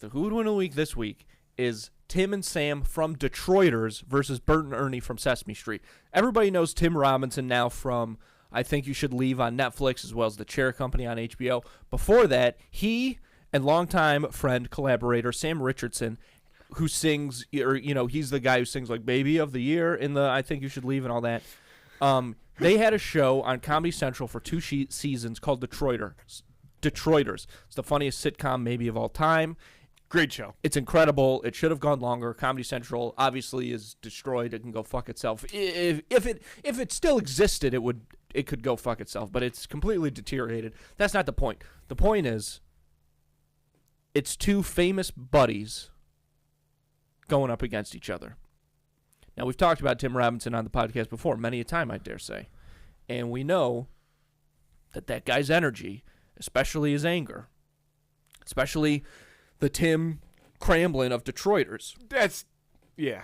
The Who Would Win a Week this week is Tim and Sam from Detroiters versus Bert and Ernie from Sesame Street. Everybody knows Tim Robinson now from I Think You Should Leave on Netflix, as well as The Chair Company on HBO. Before that, he and longtime friend, collaborator Sam Richardson, who sings, or he's the guy who sings like "Baby of the Year" in the I Think You Should Leave and all that. They had a show on Comedy Central for 2 seasons called Detroiters. It's the funniest sitcom maybe of all time. Great show. It's incredible. It should have gone longer. Comedy Central obviously is destroyed. It can go fuck itself. If it still existed, it could go fuck itself. But it's completely deteriorated. That's not the point. The point is, it's 2 famous buddies going up against each other. Now, we've talked about Tim Robinson on the podcast before, many a time, I dare say. And we know that guy's energy, especially his anger, especially the Tim Cramlin of Detroiters. That's, yeah.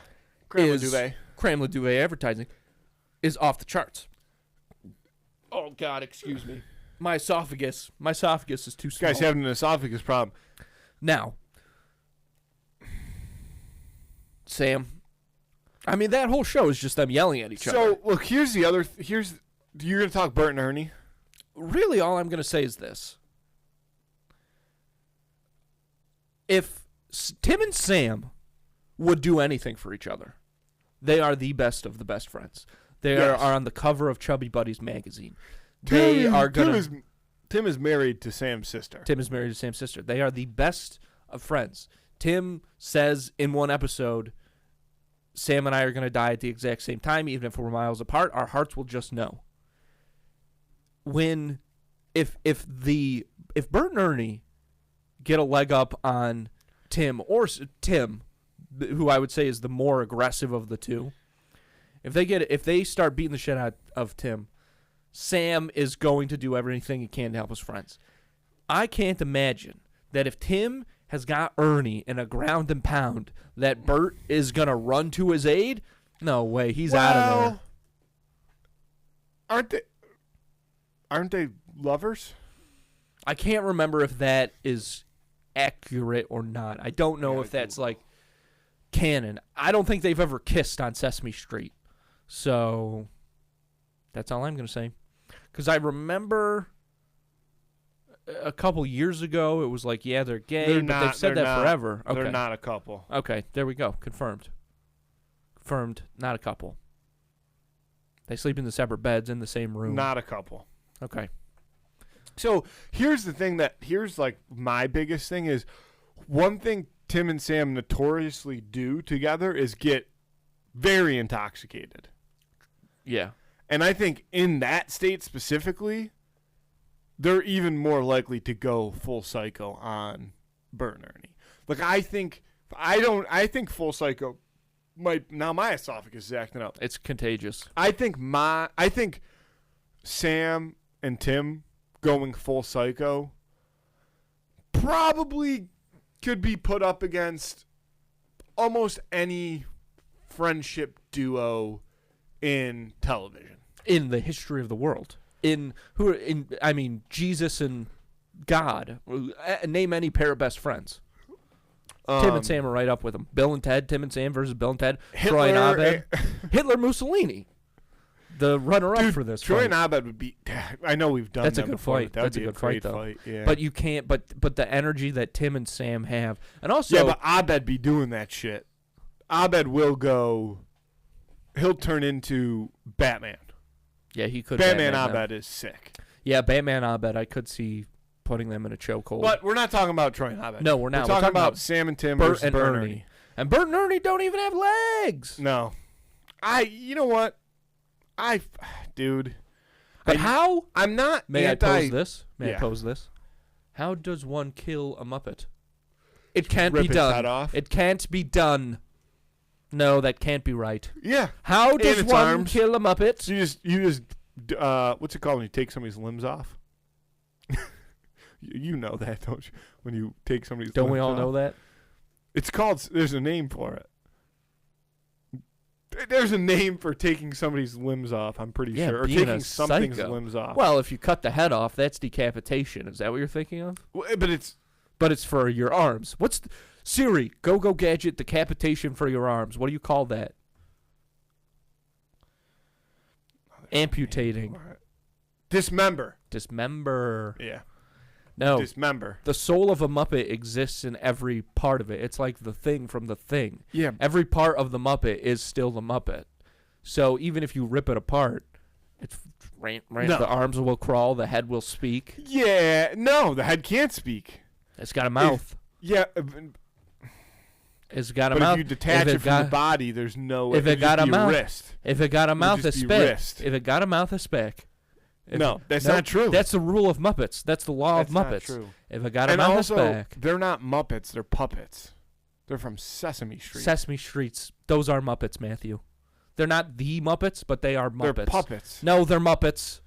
Cramlin Duvet advertising is off the charts. Oh, God, excuse me. My esophagus is too small. This guy's having an esophagus problem. Now, Sam, I mean, that whole show is just them yelling at each other. So, look, you're going to talk Bert and Ernie? Really, all I'm going to say is this. If Tim and Sam would do anything for each other, they are the best of the best friends. They are on the cover of Chubby Buddies magazine. Tim is married to Sam's sister. Tim is married to Sam's sister. They are the best of friends. Tim says in one episode, Sam and I are going to die at the exact same time, even if we're miles apart. Our hearts will just know. If Bert and Ernie get a leg up on Tim, or Tim, who I would say is the more aggressive of the two, if they start beating the shit out of Tim, Sam is going to do everything he can to help his friends. I can't imagine that if Tim has got Ernie in a ground and pound, that Bert is going to run to his aid. No way, he's out of there. Aren't they lovers? I can't remember if that is accurate or not. I don't know if that's like canon. I don't think they've ever kissed on Sesame Street. So that's all I'm going to say. Because I remember a couple years ago, it was like, yeah, they're gay, they've said that forever. Okay. They're not a couple. Okay, there we go. Confirmed, not a couple. They sleep in the separate beds in the same room. Not a couple. Okay. So here's like my biggest thing is, one thing Tim and Sam notoriously do together is get very intoxicated. Yeah. And I think in that state specifically, they're even more likely to go full psycho on Bert and Ernie. Like, I think full psycho might, now my esophagus is acting up. It's contagious. I think Sam and Tim going full psycho probably could be put up against almost any friendship duo in television. In the history of the world. Jesus and God. Name any pair of best friends. Tim and Sam are right up with them. Bill and Ted, Tim and Sam versus Bill and Ted. Troy and Abed. Hitler, Mussolini. The runner-up for this Troy fight. and Abed would be. I know we've done That's that a good before. fight. That would That's be a good fight, though. Fight, yeah. But you can't. But the energy that Tim and Sam have, and also. Yeah, but Abed be doing that shit. Abed will go. He'll turn into Batman. Yeah, he could. Batman Abed is sick. Yeah, Batman Abed. I could see putting them in a chokehold. But we're not talking about Troy and Abed. No, we're not. We're talking about Sam and Tim versus Bert and Ernie. And Bert and Ernie don't even have legs. No. You know what? Dude. But how? I'm not. May I pose this? How does one kill a Muppet? It can't be done. Head off? It can't be done. No, that can't be right. Yeah. How does one kill a Muppet? So you just what's it called when you take somebody's limbs off? You know that, don't you? When you take somebody's limbs off. Don't we all know that? It's called, there's a name for it. There's a name for taking somebody's limbs off, I'm pretty sure. Or taking something's limbs off. Well, if you cut the head off, that's decapitation. Is that what you're thinking of? But it's but it's for your arms. Siri, go gadget decapitation for your arms. What do you call that? Amputating. Dismember. Yeah. No. Dismember. The soul of a Muppet exists in every part of it. It's like the thing from the thing. Yeah. Every part of the Muppet is still the Muppet. So even if you rip it apart, it's right. No. The arms will crawl, the head will speak. Yeah. No, the head can't speak. It's got a mouth. It's got a but mouth. if you detach it from the body, there's no way. If it got a mouth, wrist. If it got a mouth, it's spick. If it got a mouth, it's spick. No, that's not true. That's the rule of Muppets. That's the law of Muppets. That's not true. If it got a mouth, it's spick. They're not Muppets. They're puppets. They're from Sesame Street. Sesame Streets. Those are Muppets, Matthew. They're not the Muppets, but they are Muppets. They're puppets. No, they're Muppets.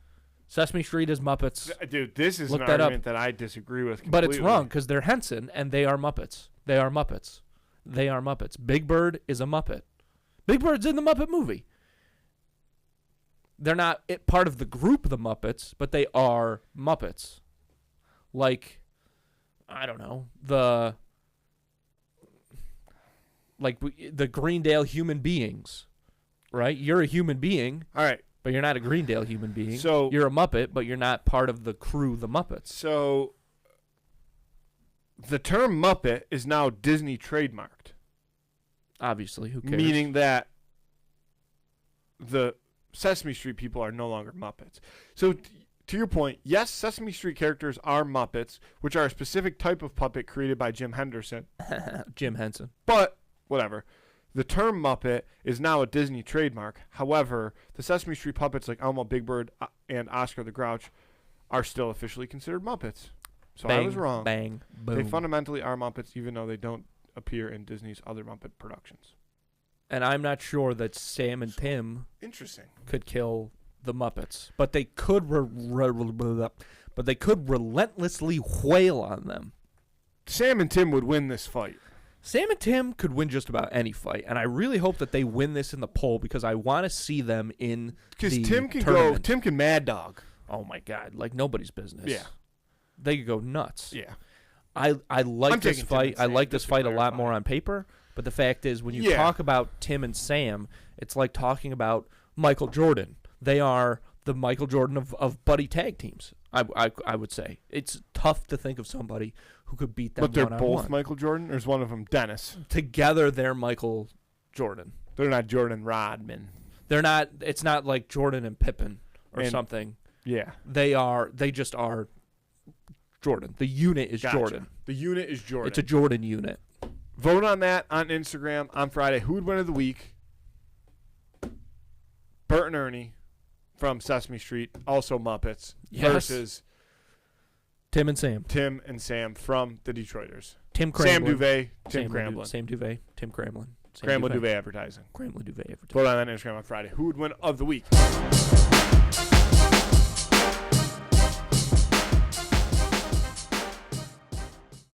Sesame Street is Muppets. Dude, this is Look an that argument that I disagree with completely. But it's wrong because they're Henson and they are Muppets. They are Muppets. They are Muppets. Big Bird is a Muppet. Big Bird's in the Muppet movie. They're not part of the group, the Muppets, but they are Muppets. Like, I don't know, the Greendale human beings, right? You're a human being. All right. But you're not a Greendale human being. So you're a Muppet, but you're not part of the crew, the Muppets. So the term Muppet is now Disney trademarked. Obviously, who cares? Meaning that the Sesame Street people are no longer Muppets. So to your point, yes, Sesame Street characters are Muppets, which are a specific type of puppet created by Jim Henderson. Jim Henson. But whatever. The term Muppet is now a Disney trademark. However, the Sesame Street puppets like Elmo, Big Bird, and Oscar the Grouch are still officially considered Muppets. So Bang, I was wrong. Bang, boom. They fundamentally are Muppets, even though they don't appear in Disney's other Muppet productions. And I'm not sure that Sam and Tim could kill the Muppets, but they could relentlessly whale on them. Sam and Tim would win this fight. Sam and Tim could win just about any fight, and I really hope that they win this in the poll because I want to see them in the tournament. Tim can mad dog. Oh my God, like nobody's business. Yeah, they could go nuts. Yeah, I like this fight. I like this fight a lot more on paper. But the fact is, when you talk about Tim and Sam, it's like talking about Michael Jordan. They are the Michael Jordan of buddy tag teams. I would say it's tough to think of somebody who could beat them. But they're one-on-one. both Michael Jordan, or is one of them Dennis? Together, they're Michael Jordan. They're not Jordan Rodman. They're not. It's not like Jordan and Pippen or something. Yeah, they are. They just are Jordan. The unit is Jordan. The unit is Jordan. It's a Jordan unit. Vote on that on Instagram on Friday. Who would win of the week? Bert and Ernie from Sesame Street, also Muppets, versus Tim and Sam. Tim and Sam from the Detroiters. Tim Cramlin. Sam Duvet, Tim Cramlin. Sam Duvet, Tim Cramlin. Cramlin Duvet Advertising. Cramlin Duvet Advertising. Vote on that on Instagram on Friday. Who would win of the week?